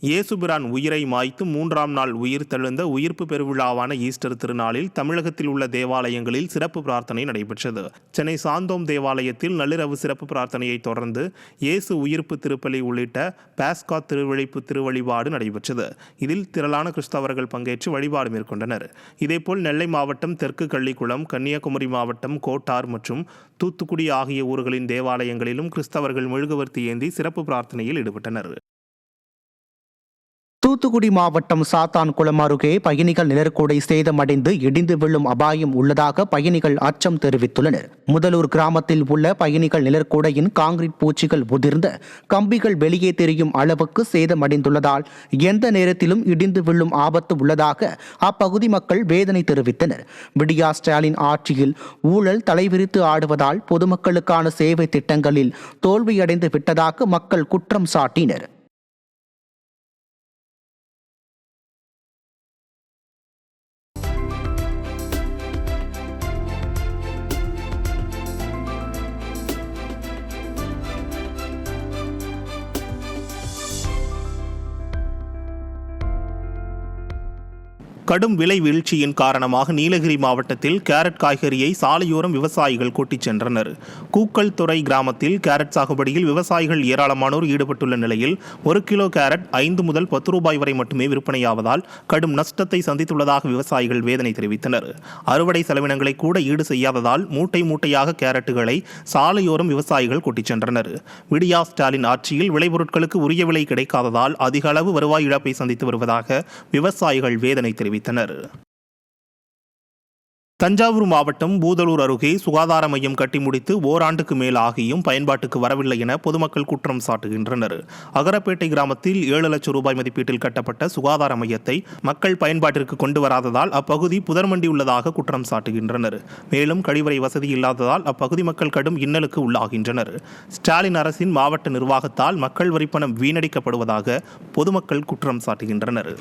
இயேசுபிரான் உயிரை மாய்த்து 3ஆம் நாள் உயிர் தெழுந்த உயிர்ப்பு பெருவிழாவான ஈஸ்டர் திருநாளில் தமிழகத்தில் உள்ள தேவாலயங்களில் சிறப்பு பிரார்த்தனை நடைபெற்றது. சென்னை சாந்தோம் தேவாலயத்தில் நள்ளிரவு சிறப்பு பிரார்த்தனையை தொடர்ந்து இயேசு உயிர்ப்பு திருப்பலி உள்ளிட்ட பாஸ்கா திருவிழிப்பு திருவழிபாடு நடைபெற்றது. இதில் திரளான கிறிஸ்தவர்கள் பங்கேற்று வழிபாடு மேற்கொண்டனர். இதேபோல் நெல்லை மாவட்டம் தெற்கு கள்ளிக்குளம், கன்னியாகுமரி மாவட்டம் கோட்டார் மற்றும் தூத்துக்குடி ஆகிய ஊர்களின் தேவாலயங்களிலும் கிறிஸ்தவர்கள் மெழுகுவர்த்தி ஏந்தி சிறப்பு பிரார்த்தனையில் ஈடுபட்டனர். தூத்துக்குடி மாவட்டம் சாத்தான்குளம் அருகே பயணிகள் நிழற்குடை சேதமடைந்து இடிந்து விழும் அபாயம் உள்ளதாக பயணிகள் அச்சம் தெரிவித்துள்ளனர். முதலூர் கிராமத்தில் உள்ள பயணிகள் நிழற்குடையின் காங்கிரீட் பூச்சிகள் உதிர்ந்த கம்பிகள் வெளியே தெரியும் அளவுக்கு சேதமடைந்துள்ளதால் எந்த நேரத்திலும் இடிந்து விழும் ஆபத்து உள்ளதாக அப்பகுதி மக்கள் வேதனை தெரிவித்தனர். விடியா ஸ்டாலின் ஆட்சியில் ஊழல் தலைவிரித்து ஆடுவதால் பொதுமக்களுக்கான சேவை திட்டங்களில் தோல்வியடைந்து விட்டதாக மக்கள் குற்றம் சாட்டினர். கடும் விலை வீழ்ச்சியின் காரணமாக நீலகிரி மாவட்டத்தில் கேரட் காய்கறியை சாலையோரம் விவசாயிகள் கொட்டிச் சென்றனர். கூக்கல் துறை கிராமத்தில் கேரட் சாகுபடியில் விவசாயிகள் ஏராளமானோர் ஈடுபட்டுள்ள நிலையில் 1 கிலோ கேரட் 5 முதல் 10 ரூபாய் வரை மட்டுமே விற்பனையாவதால் கடும் நஷ்டத்தை சந்தித்துள்ளதாக விவசாயிகள் வேதனை தெரிவித்தனர். அறுவடை செலவினங்களை கூட ஈடு செய்யாததால் மூட்டை மூட்டையாக கேரட்டுகளை சாலையோரம் விவசாயிகள் கொட்டிச் சென்றனர். விடியா ஸ்டாலின் ஆட்சியில் விளைபொருட்களுக்கு உரிய விலை கிடைக்காததால் அதிக அளவு வருவாய் இழப்பை சந்தித்து வருவதாக விவசாயிகள் வேதனை தெரிவித்தனர். தஞ்சாவூர் மாவட்டம் பூதலூர் அருகே சுகாதார மையம் கட்டி முடித்து ஓராண்டுக்கு மேல் ஆகியும் பயன்பாட்டுக்கு வரவில்லை என பொதுமக்கள் குற்றம் சாட்டுகின்றனர். அகரப்பேட்டை கிராமத்தில் 7 லட்சம் ரூபாய் மதிப்பீட்டில் கட்டப்பட்ட சுகாதார மையத்தை மக்கள் பயன்பாட்டிற்கு கொண்டு வராததால் அப்பகுதி புதர்மண்டியுள்ளதாக குற்றம் சாட்டுகின்றனர். மேலும் கழிவறை வசதி இல்லாததால் அப்பகுதி மக்கள் கடும் இன்னலுக்கு உள்ளாகின்றனர். ஸ்டாலின் அரசின் மாவட்ட நிர்வாகத்தால் மக்கள் வரிப்பணம் வீணடிக்கப்படுவதாக பொதுமக்கள் குற்றம் சாட்டுகின்றனர்.